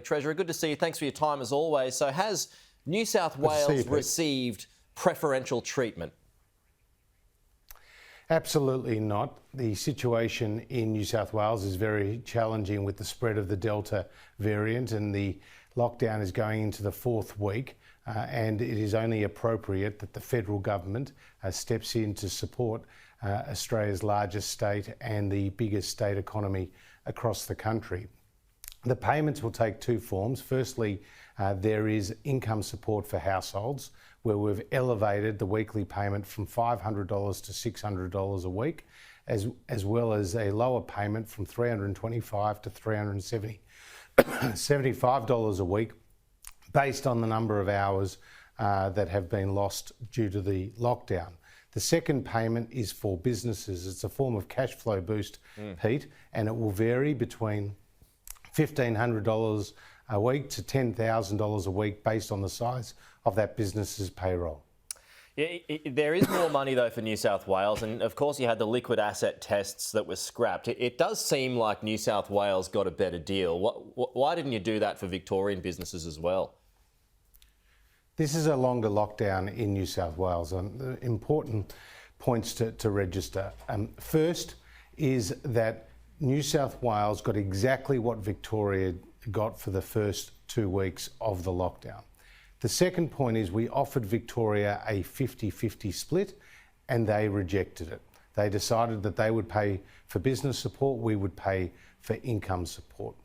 Treasurer, good to see you. Thanks for your time as always. So has New South Wales received preferential treatment? Absolutely not. The situation in New South Wales is very challenging with the spread of the Delta variant, and the lockdown is going into the fourth week. And it is only appropriate that the federal government steps in to support Australia's largest state and the biggest state economy across the country. The payments will take two forms. Firstly, there is income support for households, where we've elevated the weekly payment from $500 to $600 a week, as well as a lower payment from $325 to $375 a week, based on the number of hours that have been lost due to the lockdown. The second payment is for businesses. It's a form of cash flow boost, Pete, and it will vary between $1,500 a week to $10,000 a week based on the size of that business's payroll. Yeah, there is more money though for New South Wales, and of course you had the liquid asset tests that were scrapped. It does seem like New South Wales got a better deal. Why didn't you do that for Victorian businesses as well? This is a longer lockdown in New South Wales, and important points to register. First is that New South Wales got exactly what Victoria got for the first 2 weeks of the lockdown. The second point is we offered Victoria a 50-50 split and they rejected it. They decided that they would pay for business support, we would pay for income support.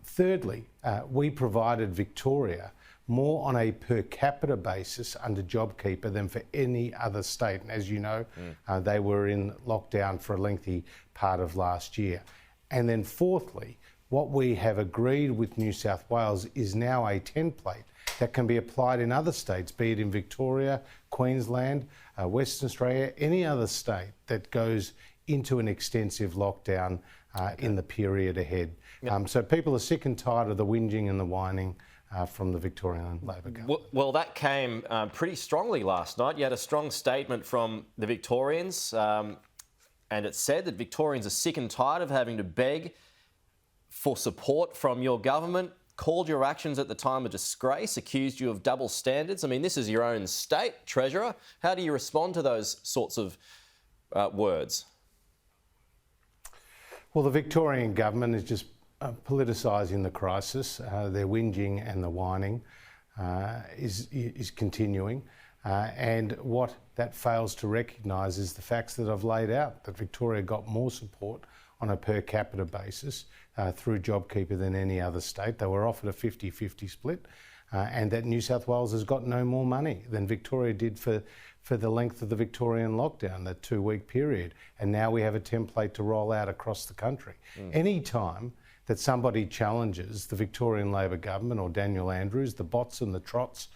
Thirdly, we provided Victoria more on a per capita basis under JobKeeper than for any other state. And as you know, they were in lockdown for a lengthy part of last year. And then fourthly, what we have agreed with New South Wales is now a template that can be applied in other states, be it in Victoria, Queensland, Western Australia, any other state that goes into an extensive lockdown in the period ahead. So people are sick and tired of the whinging and the whining from the Victorian Labor government. Well, that came pretty strongly last night. You had a strong statement from the Victorians, and it said that Victorians are sick and tired of having to beg for support from your government, called your actions at the time a disgrace, accused you of double standards. I mean, this is your own state, Treasurer. How do you respond to those sorts of words? Well, the Victorian government is just politicising the crisis. Their whinging and the whining is continuing. And what that fails to recognise is the facts that I've laid out, that Victoria got more support on a per capita basis through JobKeeper than any other state. They were offered a 50-50 split, and that New South Wales has got no more money than Victoria did for the length of the Victorian lockdown, that 2-week period. And now we have a template to roll out across the country. Any time that somebody challenges the Victorian Labor government or Daniel Andrews, the bots and the trots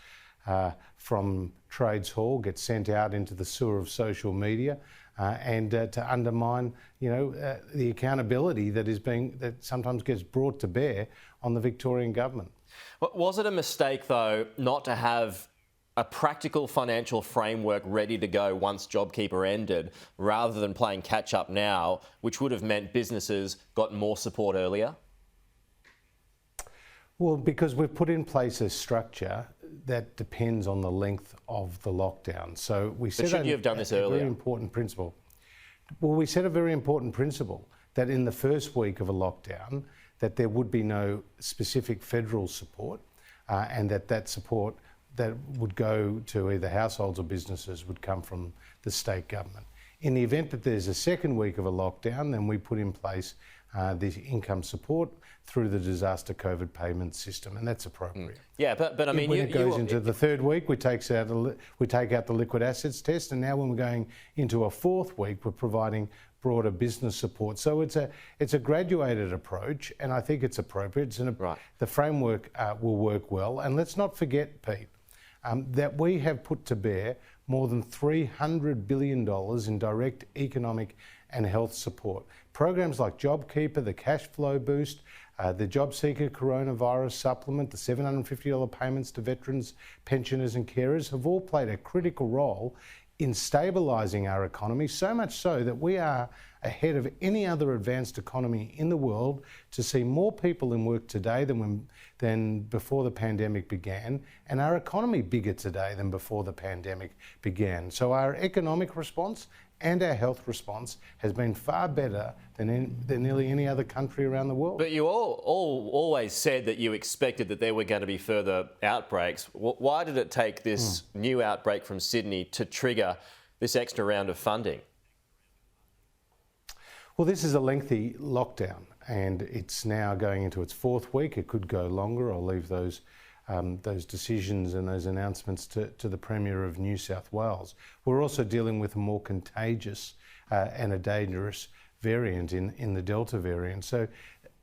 from Trades Hall get sent out into the sewer of social media and to undermine, the accountability that sometimes gets brought to bear on the Victorian government. Was it a mistake, though, not to have a practical financial framework ready to go once JobKeeper ended, rather than playing catch-up now, which would have meant businesses got more support earlier? Well, because we've put in place a structure that depends on the length of the lockdown. So we set should you have done this earlier? Very important principle. Well, we set a very important principle that in the first week of a lockdown, that there would be no specific federal support, and that support that would go to either households or businesses would come from the state government. In the event that there's a second week of a lockdown, then we put in place the income support through the disaster COVID payment system, and that's appropriate. Yeah, but I mean, when it goes into the third week, we take out the liquid assets test, and now when we're going into a fourth week, we're providing broader business support. So it's a graduated approach, and I think it's appropriate. The framework will work well, and let's not forget, Pete, that we have put to bear more than $300 billion in direct economic and health support. Programs like JobKeeper, the cash flow boost, the JobSeeker coronavirus supplement, the $750 payments to veterans, pensioners and carers have all played a critical role in stabilising our economy, so much so that we are ahead of any other advanced economy in the world to see more people in work today than before the pandemic began, and our economy bigger today than before the pandemic began. So our economic response and our health response has been far better than nearly any other country around the world. But you all always said that you expected that there were going to be further outbreaks. Why did it take this new outbreak from Sydney to trigger this extra round of funding? Well, this is a lengthy lockdown, and it's now going into its fourth week. It could go longer. I'll leave those decisions and those announcements to the Premier of New South Wales. We're also dealing with a more contagious and a dangerous variant in the Delta variant. So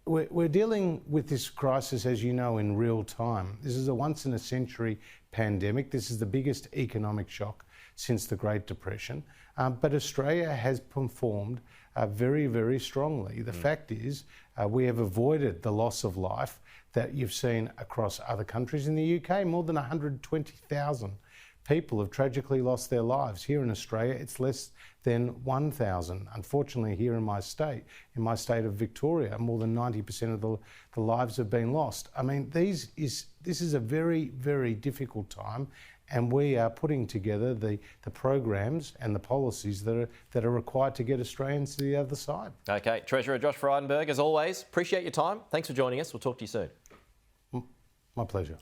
we're dealing with this crisis, as you know, in real time. This is a once-in-a-century pandemic. This is the biggest economic shock since the Great Depression. But Australia has performed very, very strongly. The fact is, we have avoided the loss of life that you've seen across other countries. In the UK, more than 120,000 people have tragically lost their lives. Here in Australia, it's less than 1,000. Unfortunately, here in my state of Victoria, more than 90% of the lives have been lost. I mean, this is a very, very difficult time, and we are putting together the programs and the policies that are required to get Australians to the other side. Okay, Treasurer Josh Frydenberg, as always, appreciate your time. Thanks for joining us. We'll talk to you soon. My pleasure.